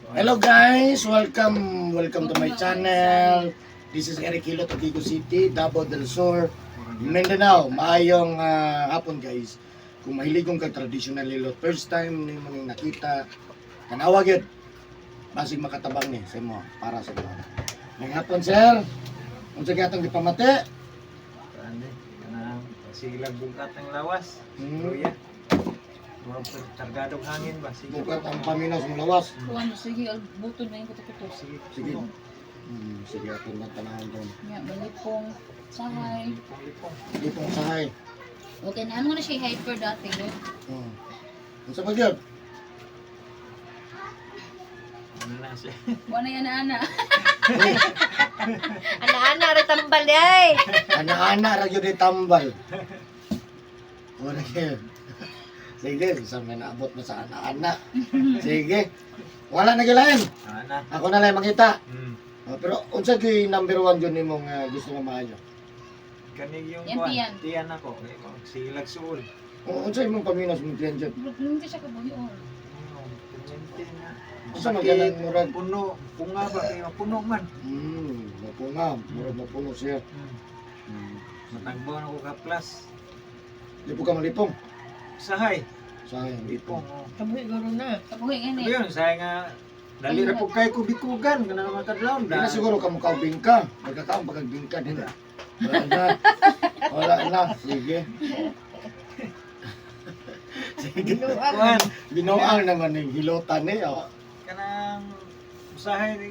Hello guys, welcome to my channel. This is Eric Hilot of Tigo City, Davao del Sur, Mindanao. Maayong hapon guys. Kung mahilig kong traditional hilot, first time ni mo ning nakita, tanawa gyud. Basig makatabang ni sa mo para sa mga. Ngayong hapon sir, unsa gyatong gipamati? Ano, kanang silag bukat ng lawas. Hmm. Luya. Mga kargadong hangin ba? Sige. Bukat ang paminaw sa lawas. Kuan sige buto na yung kuto-kuto. Sige. Sige. Sige aton na tanawon doon. Nya balipong sahay. Lipong-lipong. Dito sahay. Okay na ano na siya hyper dati no. Unsa pa gyud? Ano na siya? Wala yan ana. Ana-ana ra tambal ay. Anak-anak ra gyud tambal. Wala gyud. Sige, sa may naabot mo sa anak-anak. Sige. Wala na gilain. Ana. Ako na lang makita. Hmm. Pero unsa gyud number 1 gyud nimong gusto nga maayo? Kani yung Yan, kuwan. tiyan. Tiyan ako. Silag suol. Unsa imong paminos mo tiyan gyud? Hindi siya kabuhi on. Ano, kunyente na. Unsa man ganang murag? Puno. Punga ba? Kaya puno man. Mapunga, murag mapuno siya. Matagbaw na ko ka plus. Di po ka malipong. Sahay. Sayang, Lipong. lipong. Kabuhi guro na. Kabuhi Ano ngani. yun? Sahay nga. Dali ra po kay kubikugan. Kana naman kadlawon. Di na siguro ka mukha bingka. Magkakaon pagkagbingka din. Wala na. Wala na. Sige. Sige. Kuwan. Binuang naman ng hilotan niya. Kanang usahay ni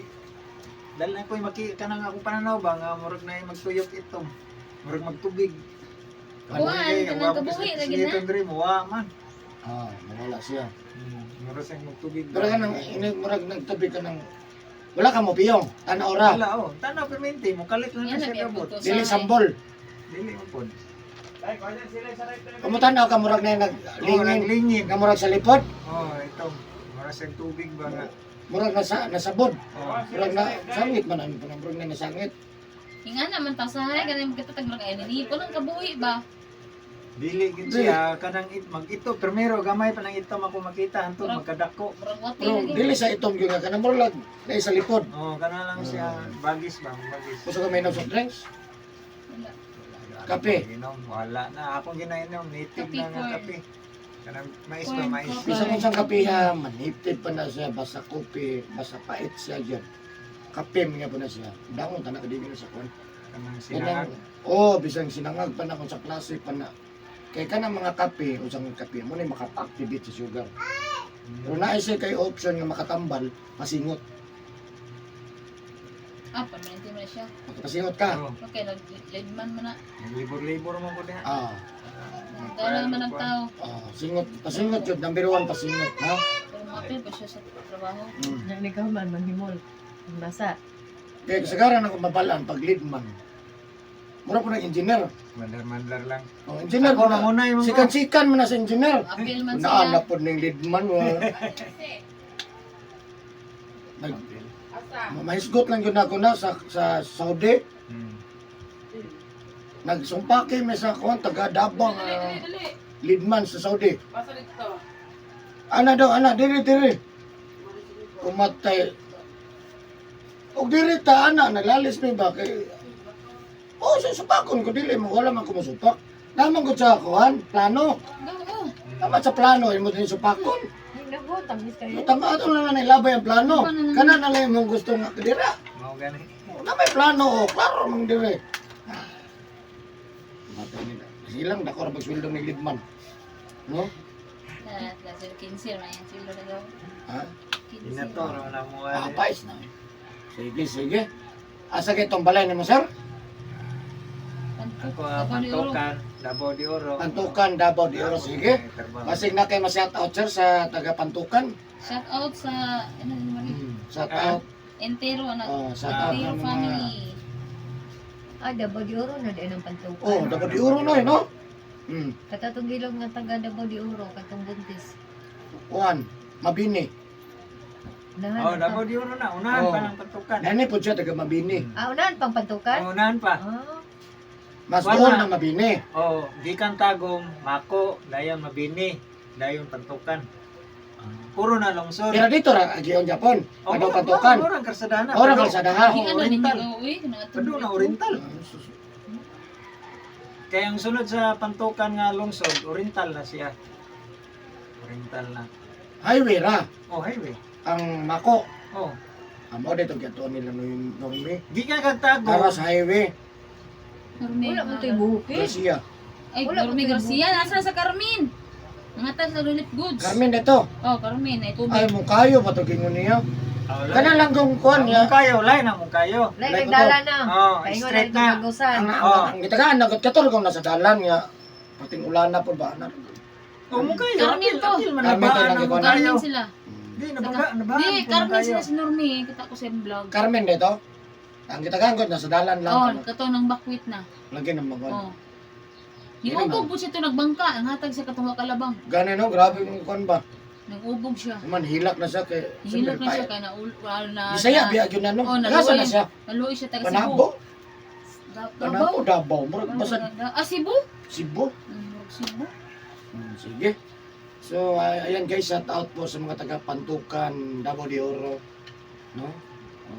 dahil na ko'y kanang akong pananaw ba nga murag na magtuyok itong murag magtubig. Kuwan, kanang kabuhi lagi na. Ito diri mo wa man. Nawala siya. Murag sa magtubig. Pero ka nang murag nagtabi ka ng wala ka mo piyong. Tana ora. Wala oh, tanaw permente mo kalit lang Yan na na siya biya gabot. buto. Dili sambol. Dili mo pod. Kamutanaw ka murag na Oh, naglingin. naglingin. Nga murag sa lipod. Oh, ito. Murag sa tubig ba nga. Murag nasabod. Oh. Murag na sangit man ano pa murag na nasangit. Inga naman ta sahay kanang kita tagmurag ay ni ko lang kabuhi ba. Dili gid siya kanang mag-ito primero gamay pa nang itom ako makita anto magkadako. Murag wati Pero lagi. dili sa itom gyud nga kanang murag na sa lipod. Oh, kana lang siya bagis ba, bagis. Gusto ka may inom soft drinks? Wala. Kape. Inom, wala na. Akong ginainom, native Kape na nga corn. kape. Kanang mais ba, Corn, mais. coffee. Bisa kung saan kape ha, maniptid pa na siya, basta kopi, basta pait siya dyan. Kape mga po na siya. Dangon ta na kadili na sa kwan. Kanang Kanang, sinangag. bisang sinangag pa na kung sa klase pa na. Kaya ka mga kape, usang kape, mo na makapa-activate sa sugar. Pero naisip kay option nga makatambal, masingot. Permanente mo na siya. Makapasingot ka. Oh, Okay, nag-leadman mo na. libur-libur mo ko diha. Dala naman ang tao. Singot, pasingot yun, number 1 pasingot, ha? Pero mapil pa siya sa trabaho. Nang ligaw man manghimol. Ang basa. Kaya kasagaran ako mabalaan pag lead man. Mura po ng engineer. Mandar-mandar lang. Engineer Ako po na na. muna yung mga. Sikan-sikan mo na sa engineer. Apil man Naanap sila. po ng lead man. Mahisgot lang yun ako na sa Saudi. Nagsumpaki may sa kuwan, taga-dabang leadman sa Saudi. Ana daw, ana, diri. Umatay. O diri ta, ana, naglalis mi ba? Kay... susupakon ko, dili mo, wala man kumusupak. Naman ko sa kuwan, plano. Oo. Naman sa plano, imo din supakon. Ay nako, tamis kayo. Tama ato lang na nilabay ang plano. Kana na lang mong gusto nga dira. Mao gani. Na may plano, klaro mong dire. Matay nila. Silang dako ra pagsweldo ni Lidman. No? Na sila 15 man yan sila na daw. Ha? 15. Inato ro na mo. Pais na. Sige. Asa kay tong balay nimo, sir? Ako pantukan, Davao de Oro. Pantukan Davao de Oro, sige. Masig na kay ma-shout out sir sa taga Pantukan. Shout out sa ano naman Shout out. entero na Shout out entero ng mga family. Davao de Oro na din ang pantukan. Davao de Oro na no? Katatong gilong nga taga Davao de Oro katong buntis. Kuan, Mabini. Oh, Davao de Oro na. Unahan pa ng pantukan. Nani po siya taga Mabini. Unahan pang pantukan? Unahan pa. Mas Wala. doon na Mabini. Oh, gikan tagong, mako, dayon mabini, dayon pantukan. puro na lungsod. Pero dito ra agion Japon. Oh, Ano pantukan? Orang kalsadahan. Ora kalsadahan. Di ano Oriental. ninyo uwi kana Pado na oriental. Kaya ang sunod sa pantukan nga lungsod, oriental na siya. Oriental na. Highway ra Oh, highway. ang Mako. Oh. Amo dito gato nila Norme. Di ka kagtago. Taras highway. Wala mo to'y buhok eh. Garcia. Ay, Wala Carmen ko Garcia, nasa sa Carmen. Mga tas sa Relief Goods. Carmen dito. Oh, Carmen, ay tubig. Ay mo kayo patugingon niya. Oh, Kana lang kung kuan Ang niya. kayo, lain ang kayo. Lain Like nagdala na. Oh, Paingon straight na na. ito magusan. Oh. Ang gitagaan nagot kator kung nasa dalan niya. Pating ulan na po ba na. Oh, mo kayo. Carmen Apil, to. apil, Carmen to manabaan lang ang ikaw na. kayo. Carmen sila. Di, nabaan Di, po Carmen kayo. sila si Normi. Kita ko sa vlog. Carmen dito. Ang gitagaan ko nasa dalan lang. Oh, Ano. kato ng bakwit na. Lagi ng mga. Oh. Nag-ubog po siya ito, nagbangka. Ang hatag sa katong kalabang. Gani no, grabe yung kuan ba. Nag-ubog siya. Man hilak na siya kay. Hilak na siya kaya na Bisaya biya gyud na no. Oh, Nasa na siya. naluoy siya taga Cebu. Panabo. Davao. Panabo Davao. Murag basta Ah, Cebu? Cebu. Cebu. Sige. So ayan guys, shout out po sa mga taga Pantukan, Davao de Oro. No?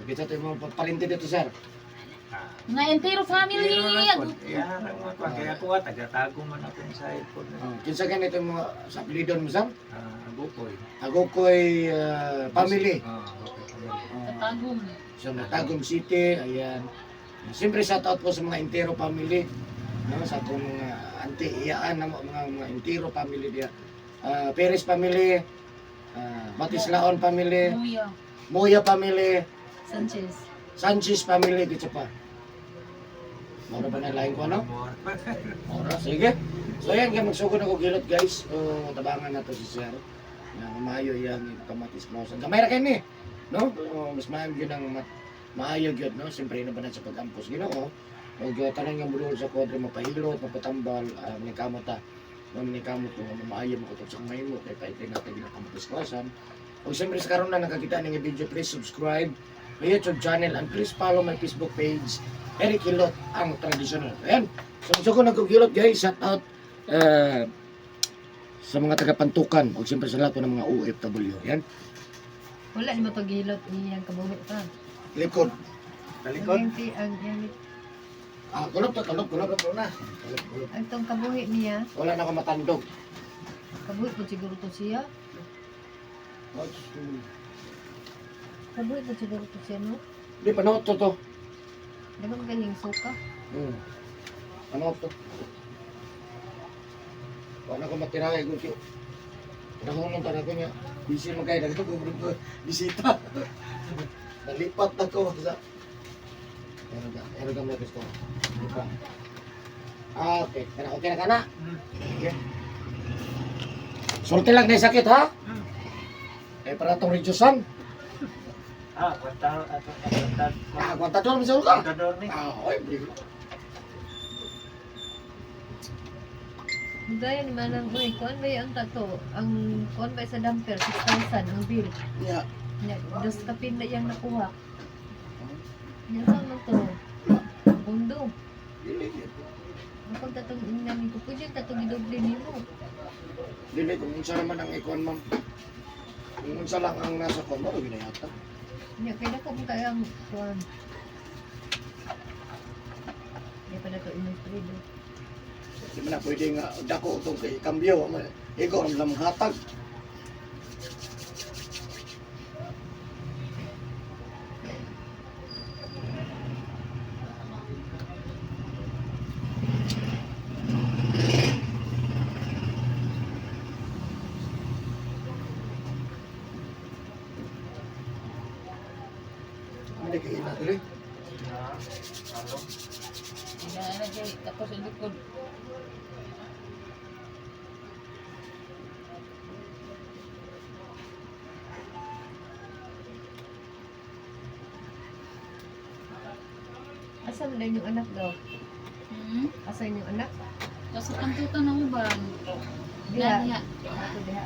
Kita tayo mga palinti dito sir. Nga entero family. Kaya ako taga-tago man ako sa iPhone. Kinsa ganito yung mga sa apelidon mo sir? Bukoy. Agokoy family. Katagong. Sa Tagum City, ayan. Siyempre shout out po sa mga Intero family. No, sa atong mga auntie iyaan na mga Intero family dia. Perez family, Batislaon family, Muya. Moya family, Sanchez. Sanchez family gito pa. Moro ba na lain ko ano? Ora, sige. So ayan, kaya magsugod ako gilot guys. So tabangan na to si Sir. Na maayo yang kamatis mo. Sa kamera kay ni. No? Mas maayo gyud ang maayo gyud no. Siyempre na ba na sa pag-ampos Ginoo. Og tanan nga budol sa kodre mapahilot, mapatambal, ni kamot ta. Ni kamot ko maayo mo ko sa mahimo kay paitay natin gina kamatis klasan. Og siyempre sa karon na nakakita ning video, please subscribe my YouTube channel and please follow my Facebook page. Eric Hilot ang traditional. Ayan. So ko nagkugilot guys, shout out sa mga taga-Pantukan o siyempre sa lahat ng mga OFW. Yan. Wala ni matagilot niyang kabuhok pa. Likod. Talikod. Kulop to, kulop na. Ang tong kabuhi niya, Wala na ako matandog. kabuhi po siguro to siya. Kabuhi po siguro to siya, no? Di, panood to. Dagang galing suka. Panood to. Wala ko matirahay ko siya. Nahulong ka na ko niya. Busy mo kayo, nagkagubrin ko. Bisita. Nalipat na ko sa... Pero ka may gusto. Okay. Okay na ka na. Okay. Sulti lang na sakit ha? Para itong redusan. Kontador misal ka? Kontador ni. Oy, beli. Gaya ni manang, uy, kuan ba yung tato? Ang kuan ba sa damper, 6,000 ang bill. Ya. Dos kapin na yung nakuha. Yan lang mo to. Bundo. Ako tatong inamin ko, pwede tatong idoble niyo mo. Dili kung unsa naman ang ikuan ma'am. Kung unsa lang ang nasa kon mo, ginayata. Kaya kaya ko kung kaya ang kuan. Kaya pala ko inustrido. Di man na pwede nga dako itong kay kambyo. Ikaw ang lamang hatag. Hindi kayo na tuloy. Kaya na siya, tapos ang likod. Asa mo na yung anak daw? Asa yung anak? Kasi pantukan na uban. Diha. Diha. Ako diha.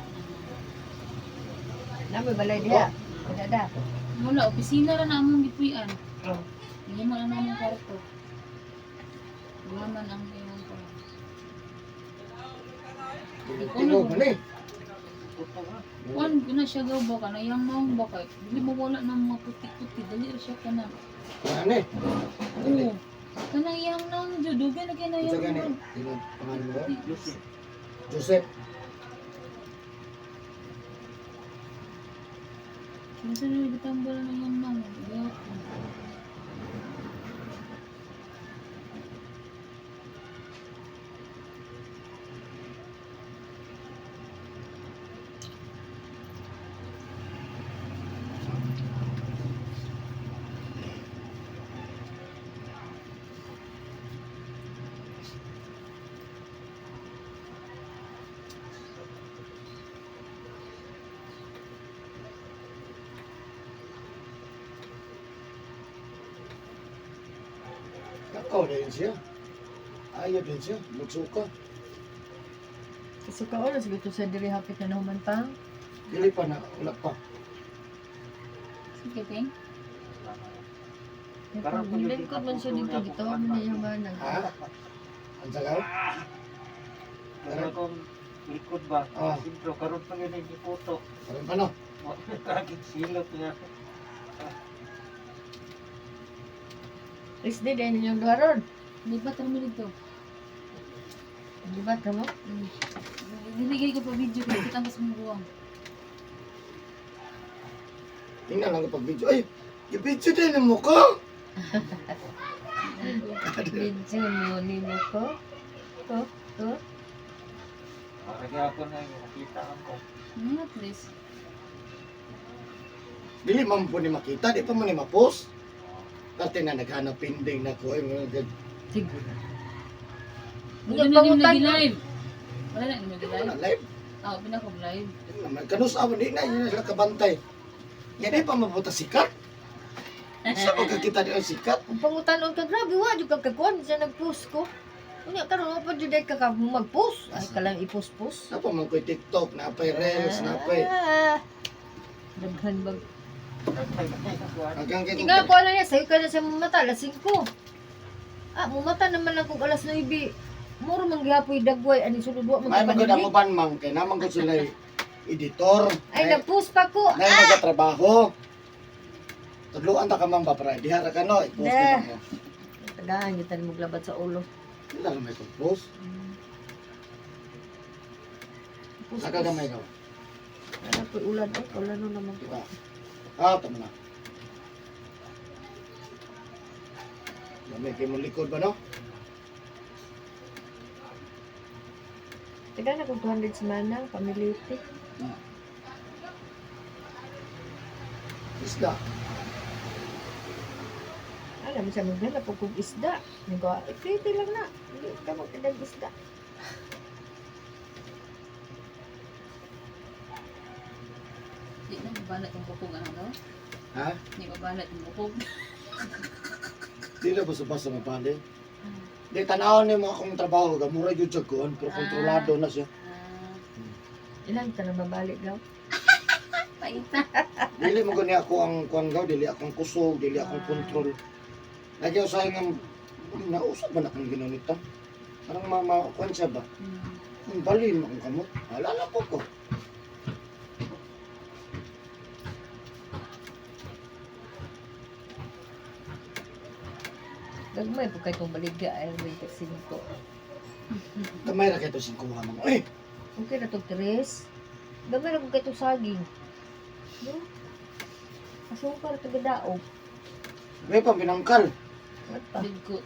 Namoy balay diha. Dada. Mula, opisina ra na among gipuy-an. Oh. Hindi mo lang among kwarto. Duhaman ang iyong kwarto. Tingog mo ni. Tuto ha. Kuan na siya gaw ba kana yang naong ba kay dili mo wala ng mga puti-puti dali ra siya kana. Ano eh? Oo. Kanang yang naong judugan na kina Isa yang. gani. Sino pangalan mo? Jose. Joseph. Kinsa na gitambal na yang naong. Nakaw din siya. Ayaw din siya. Magsuka. Kasi ka oras gito sa diri hapit na humantang. Dili pa na. Wala pa. Sige ting. Parang kung Lingkod man siya dito gito man na yung manang. Ha? Ang sagaw? Pero kung likod ba? Ah. Sintro, karoon pa yun yung puto. Parang paano? Kagig silot nga. Is di din yung duharon. Di ba tamo dito? Di ba mo? Dili ko pa video kay kita mas buwang. Tingnan lang pag video. Ay! Yung video din ang mukha! Video mo ni mo ko. To. Parang ako na yung nakita ako. At least. Dili man po ni makita. Di pa mo ni ma-post. Kasi na naghanap pending na ko. Ay, mga Sige. Wala Yung na pangutan nimo mo. live. Wala na nimo wala live. live. Ah, pinako live. Kanus ako, di na yun sila kabantay. Yan ay pa mabuta sikat. Sa pagkakita niyo ang sikat. Ang pangutan ka grabe wa jud ka kakuan sa nag-post ko. Unya karon pa jud ay ka mag-post. Ay ka lang i-post-post. Sa pa man ko'y TikTok, napay Reels, napay. Daghan bag. Hanggang kay Tingnan ko na niya, sa'yo ka na sa mata, alas 5. Ah, mumata naman lang kung alas 9. Muro manggihapoy dagway, ani sunod wa may maganda mo magkapanili. ban mang kay naman ko sila editor. Ay, nag-post pa ko. Nay nagatrabaho. Tudluan ta ka man ba para diha ra ka no, i-post Deh. ko mo. Tagahan, kita ni maglabat sa ulo. Wala na may post. Post, Saka gamay ka. Ano po ulan, ulan no naman ko. Diba? Ah, tama na. May kay mo likod ba no? Tagahan ako 200 semana, pamiliti. Isda. Alam mo siya maghanap po kong isda. Nagawa, ipiti lang na. Hindi ka magkadag isda. Di na mabalat yung bukog ano daw. Ha? Di mabalat yung bukog. Di na basta-basta mapali. Di tanaw ni mo akong trabaho, gamura yun siya kuhan, pero kontrolado na siya. Ilang ka na mabalik daw. Paita. Dili mo gani ako ang kuhan gaw, dili akong kusog, dili akong kontrol. Lagi ako sayang ang nausap ba na kang ginunita? Parang kuhan siya ba? Balin mo akong kamot. Alala po ko. Gagmay po kayo itong baligya ay 25. Kamay ra kayo ito singkuha mo. Eh! Okay na itong 3. Gamay na po kayo itong saging. No? Asukar ito gadaog. May pang binangkal. What pa? Bigko.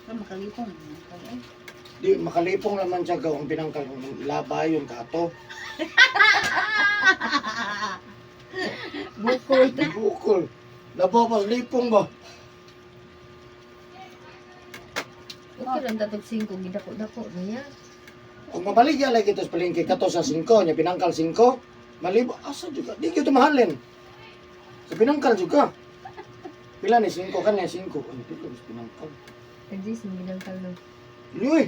Pero makalipong. Ay. Di makalipong naman siya gaw ang binangkal. Labay yun kato. Bukol. Bukol. Nabawas lipong ba? Okay lang tatog 5. Gidako-dako niya. Kung mabaligya lagi ito sa palengke, kato sa 5, niya binangkal 5, malibo, asa juga, di kita mahalin. Sa binangkal juga. Pila ni 5 kan niya 5. Ay, di ko binangkal. Nagdis mo binangkal no. Iyoy,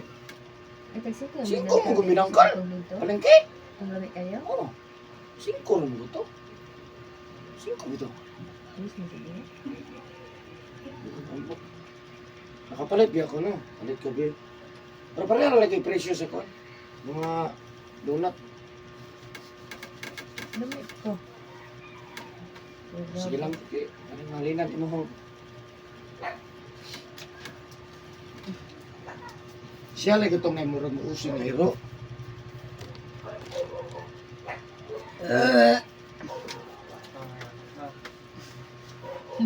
Ay, kasi ko. 5 mo kung binangkal. Palengke? Ang lami kayo? Oo. 5 rin mo ito. 5 ito. Ayos mo sige. Nakapalit biya ko no. Palit ko biya. Pero pareha lagi presyo sa ko. Mga donut. Dami ko. Sige lang, okay. Ano malinan mo ho. Siya lagi itong naimurag mo usin na hiro.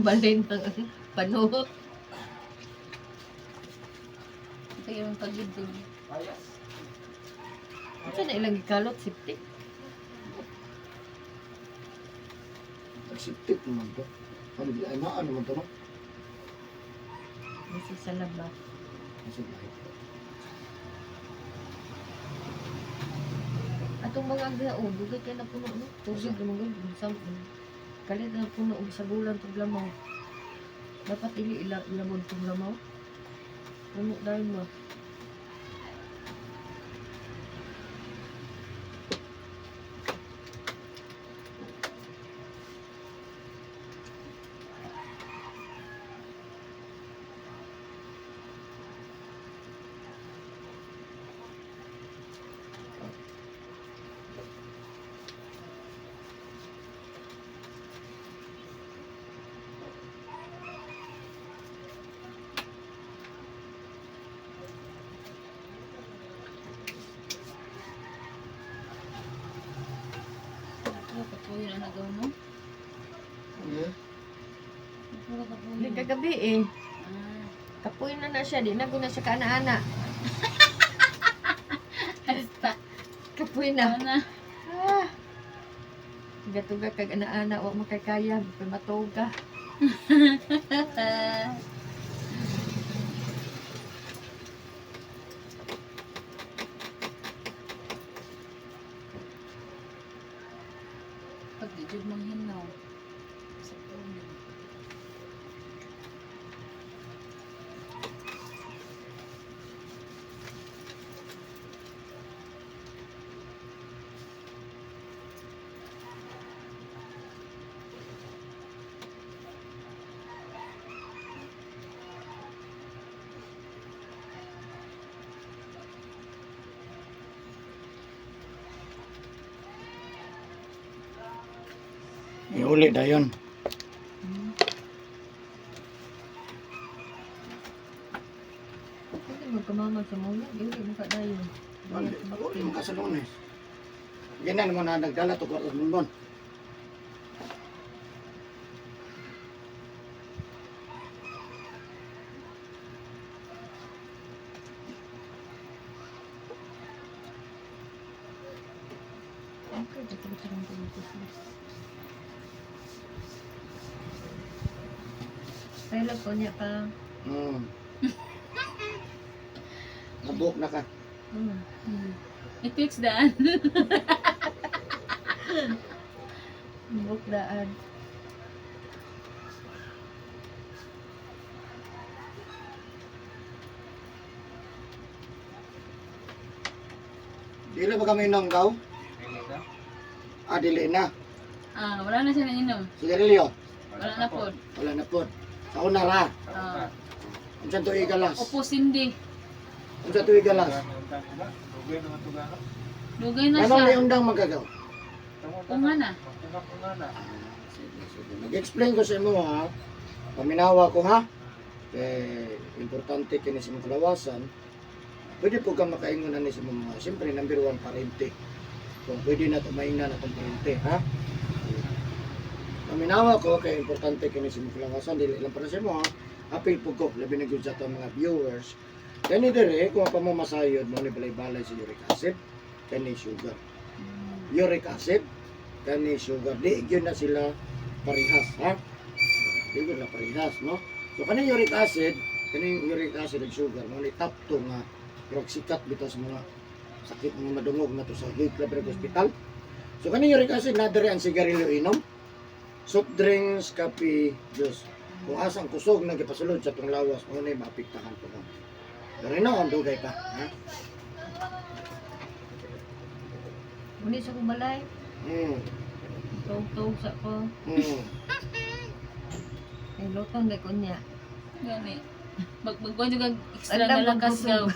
Balin ng panuhot. Ito yung pagidog. Ito na ilang ikalot, siptik. Nagsiptip naman to. Ay, maan naman to, no? Kasi sa laba. Masig lahi. Atong mga agao, dugay kayo na puno, no? Tubig naman gano'n. Kalit na puno, sa bulan itong lamaw. Dapat ilabon itong lamaw. Puno dahil mo. Puro kapuyo na nagaw mo. Puro kapuyo. Hindi kagabi eh. Ah. Kapoy na siya, di na guna siya kaana-ana. Basta. Kapoy na. Ano na? Ah. Gatuga kag ana-ana, wa makakaya, matoga. Pag di jud mong hinaw. Sa puno. Iuli dayon. Hindi magkamamag sa mga, hindi mo ka dayon. Iuli mo ka sa Lunes. Ganyan naman na nagdala to kwartas mumbon. Okay, dito ko lang dito. Pero ko niya pa. Nabuok na ka. It takes daan. Bukdaan. Dili ba kami nang daw? Ah, dili na. Ah, wala na siya nainom. Sigarilyo. Wala na po. Wala na po. Sa una ra. Ah, Unsa to igalas? opo sindi. Unsa to igalas? Lugay na Ano may siya. undang magagaw? Kunga na. Nag-explain ko sa imo ha. Paminawa ko ha. Importante kini sa mga kalawasan. Pwede po ka makaingon na ni sa mga, siyempre number 1 parente. Kung pwede na tumaina na itong parente ha. Paminawa ko kay importante kini sa mga kalawasan. Dili lang para sa imo ha. Apil po ko, labi na gyud sa itong mga viewers. Kani dire, kung pa mo masayod mo ni balay-balay sa uric acid, kani sugar. Uric acid, kani sugar. Di gyud na sila parehas ha. Di gyud na parehas no. So kani uric acid ug sugar mo ni top 2 nga pero sikat bitaw sa mga sakit mga madungog na to sa Health Club Hospital. So kani uric acid na dire ang sigarilyo inom. Soft drinks, kape, juice. Kung asang kusog na gipasulod sa tong lawas mo ni maapektahan ko mo. Pero ino ang dugay pa ha. Muni sa kubalay. Tog-tog sa ko. Ay, lutong na ko niya. Gani. Magkuhan juga extra Alam, na lang magbusog. kasaw.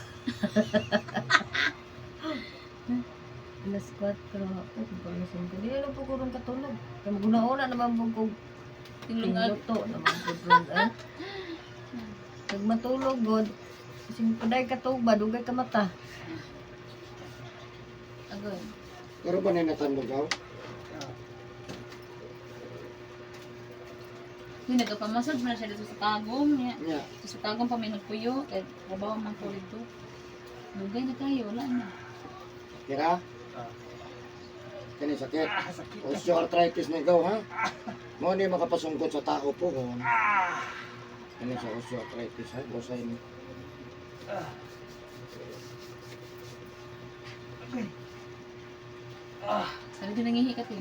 Alas 4 ako, pagkalasing ko. Di na po ko rin katulog. Kaya maguna-una naman po ko Tinlungag. pinuto naman po rin. Pag matulog, God, kasing paday katulog ba, dugay ka mata. Agoy. Pero ba na natandog ako? Hindi nagpamasad mo na siya dito sa tagong niya. Nya, Sa tagong pa may nagpuyo. Kaya trabaho man ko dito. Lugay na tayo. Wala na. kira? Ah. Kani sakit. Sakit. Osteoarthritis na ikaw, ha? Mo ni makapasungkot sa tao po kung kani sa osteoarthritis, ha? Bosay ni. Okay. Sabi din nangihikat eh.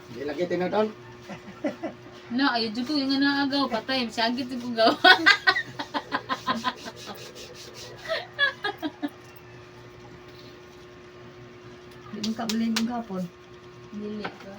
Di lagi tinadon. No, ayaw dyan ko yung nga naagaw. Patay. Siyagit yung kugaw. Di mo ka malingong hapon. Dili ka.